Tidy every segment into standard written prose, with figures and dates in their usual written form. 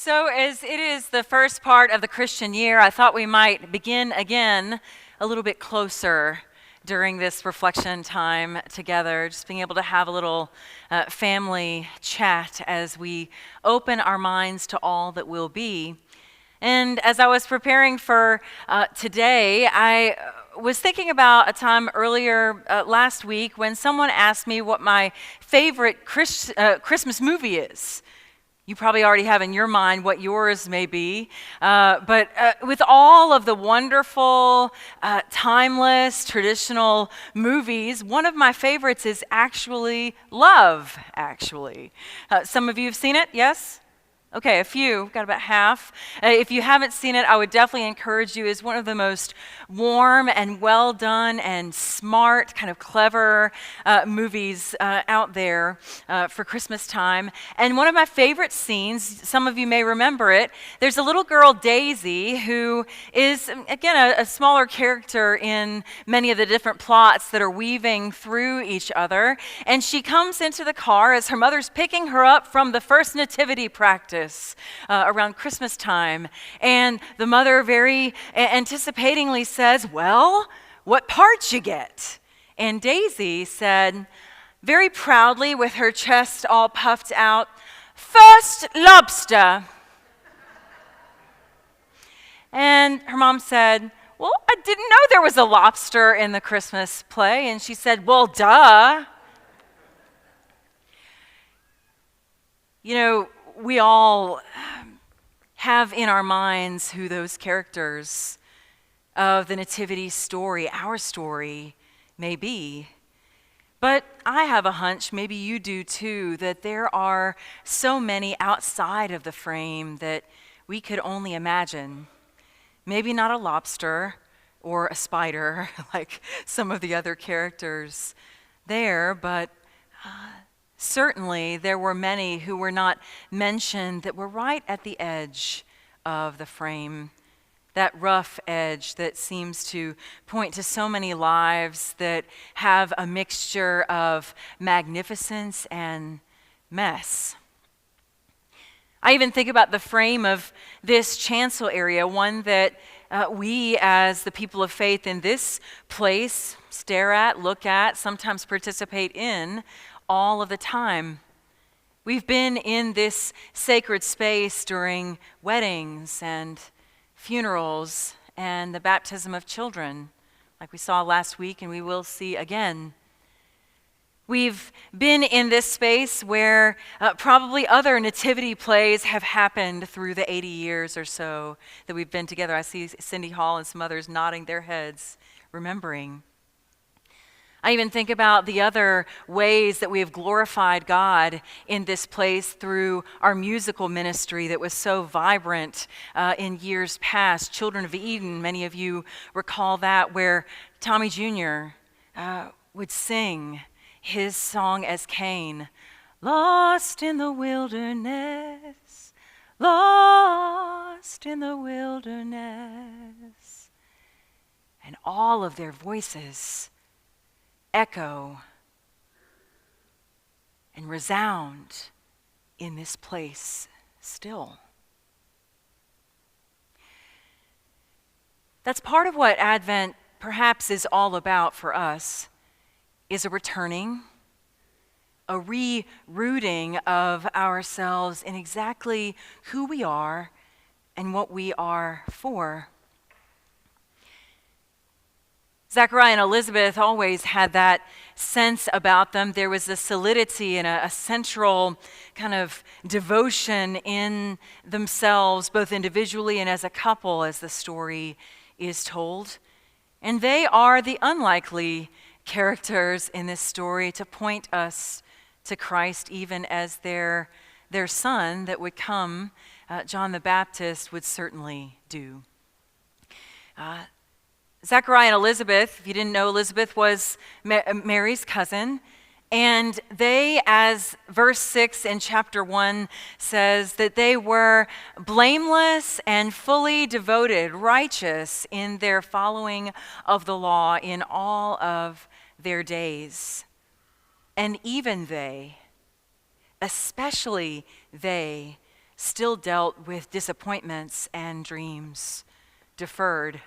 So, as it is the first part of the Christian year, I thought we might begin again a little bit closer during this reflection time together, just being able to have a little family chat as we open our minds to all that will be. And as I was preparing for today, I was thinking about a time earlier last week when someone asked me what my favorite Christmas movie is. You probably already have in your mind what yours may be, but with all of the wonderful, timeless, traditional movies, one of my favorites is actually Love, actually. Some of you have seen it, yes? Okay, a few, got about half. If you haven't seen it, I would definitely encourage you. It's one of the most warm and well done and smart, kind of clever movies out there for Christmas time. And one of my favorite scenes, some of you may remember it, there's a little girl, Daisy, who is, again, a smaller character in many of the different plots that are weaving through each other. And she comes into the car as her mother's picking her up from the first nativity practice around Christmas time. And the mother very anticipatingly says, "Well, what part you get?" And Daisy said, very proudly with her chest all puffed out, "First lobster." And her mom said, "Well, I didn't know there was a lobster in the Christmas play." And she said, "Well, duh." You know, we all have in our minds who those characters of the nativity story, our story, may be. But I have a hunch, maybe you do too, that there are so many outside of the frame that we could only imagine. Maybe not a lobster or a spider like some of the other characters there, but certainly there were many who were not mentioned that were right at the edge of the frame, that rough edge that seems to point to so many lives that have a mixture of magnificence and mess. I even think about the frame of this chancel area, one that we as the people of faith in this place stare at, look at, sometimes participate in all of the time. We've been in this sacred space during weddings and funerals and the baptism of children, like we saw last week and we will see again. We've been in this space where probably other nativity plays have happened through the 80 years or so that we've been together. I see Cindy Hall and some others nodding their heads, remembering. I even think about the other ways that we have glorified God in this place through our musical ministry that was so vibrant in years past. Children of Eden, many of you recall that, where Tommy Jr. Would sing his song as Cain, "Lost in the wilderness, lost in the wilderness." And all of their voices echo and resound in this place still. That's part of what Advent perhaps is all about for us, is a returning, a re-rooting of ourselves in exactly who we are and what we are for. Zechariah and Elizabeth always had that sense about them. There was a solidity and a central kind of devotion in themselves, both individually and as a couple, as the story is told. And they are the unlikely characters in this story to point us to Christ, even as their son that would come, John the Baptist, would certainly do. Zechariah and Elizabeth, if you didn't know, Elizabeth was Mary's cousin, and they, as verse 6 in chapter 1 says, that they were blameless and fully devoted, righteous in their following of the law in all of their days. And even they, especially they, still dealt with disappointments and dreams deferred.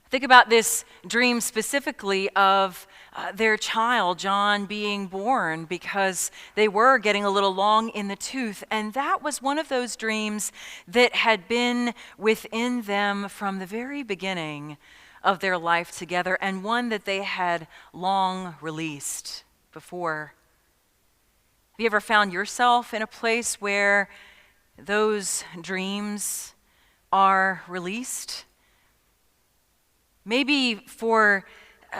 Think about this dream specifically of their child, John, being born, because they were getting a little long in the tooth. And that was one of those dreams that had been within them from the very beginning of their life together, and one that they had long released before. Have you ever found yourself in a place where those dreams are released? Maybe for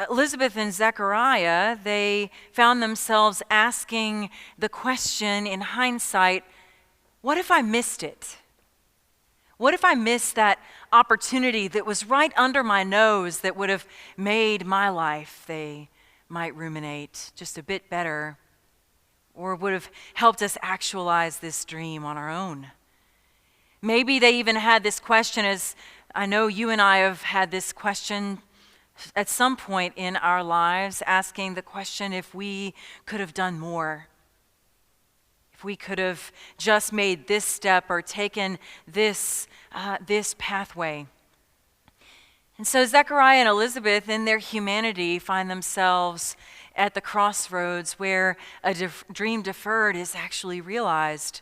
Elizabeth and Zechariah, they found themselves asking the question in hindsight, what if I missed it? What if I missed that opportunity that was right under my nose that would have made my life, they might ruminate, just a bit better, or would have helped us actualize this dream on our own? Maybe they even had this question, as I know you and I have had this question at some point in our lives, asking the question if we could have done more, if we could have just made this step or taken this pathway. And so Zechariah and Elizabeth, in their humanity, find themselves at the crossroads where a dream deferred is actually realized.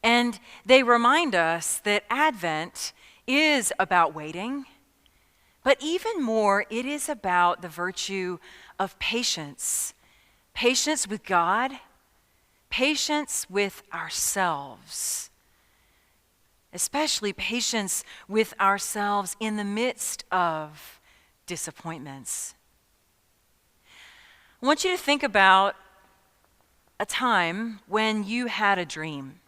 And they remind us that Advent is about waiting, but even more, it is about the virtue of patience. Patience with God, patience with ourselves, especially patience with ourselves in the midst of disappointments. I want you to think about a time when you had a dream.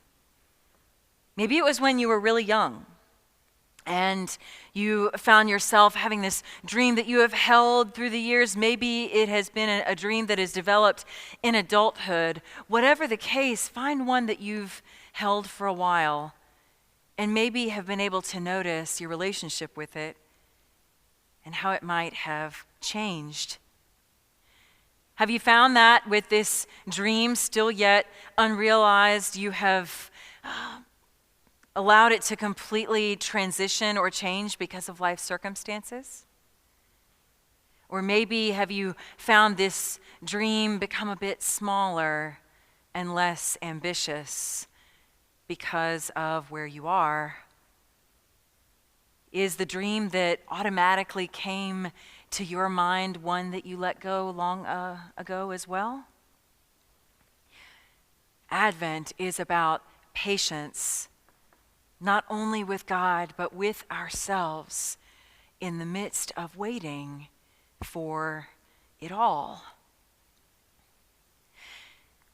Maybe it was when you were really young and you found yourself having this dream that you have held through the years. Maybe it has been a dream that has developed in adulthood. Whatever the case, find one that you've held for a while and maybe have been able to notice your relationship with it and how it might have changed. Have you found that with this dream still yet unrealized, you have allowed it to completely transition or change because of life circumstances? Or maybe have you found this dream become a bit smaller and less ambitious because of where you are? Is the dream that automatically came to your mind one that you let go long ago as well? Advent is about patience, not only with God, but with ourselves in the midst of waiting for it all.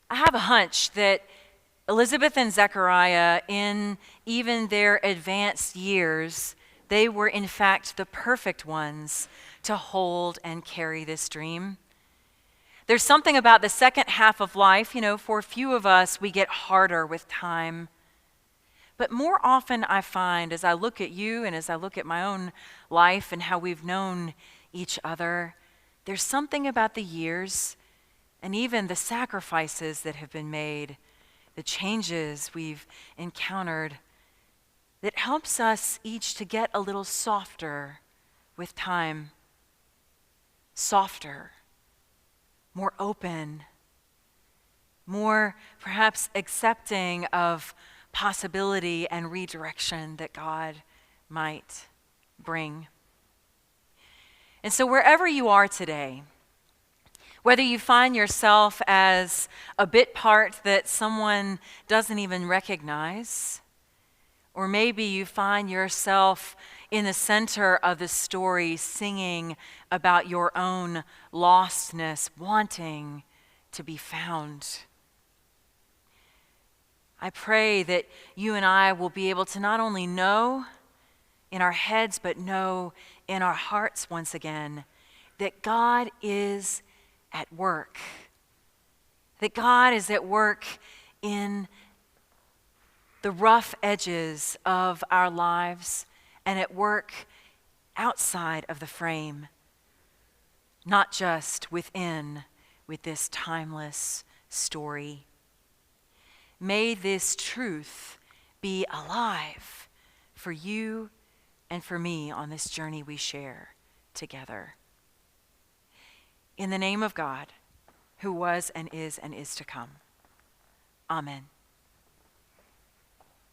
I have a hunch that Elizabeth and Zechariah, in even their advanced years, they were in fact the perfect ones to hold and carry this dream. There's something about the second half of life, for a few of us, we get harder with time. But more often I find, as I look at you and as I look at my own life and how we've known each other, there's something about the years and even the sacrifices that have been made, the changes we've encountered, that helps us each to get a little softer with time. Softer, more open, more perhaps accepting of possibility and redirection that God might bring. And so wherever you are today, whether you find yourself as a bit part that someone doesn't even recognize, or maybe you find yourself in the center of the story singing about your own lostness, wanting to be found, I pray that you and I will be able to not only know in our heads, but know in our hearts once again that God is at work. That God is at work in the rough edges of our lives and at work outside of the frame, not just within with this timeless story. may this truth be alive for you and for me on this journey we share together. In the name of God, who was and is to come. Amen.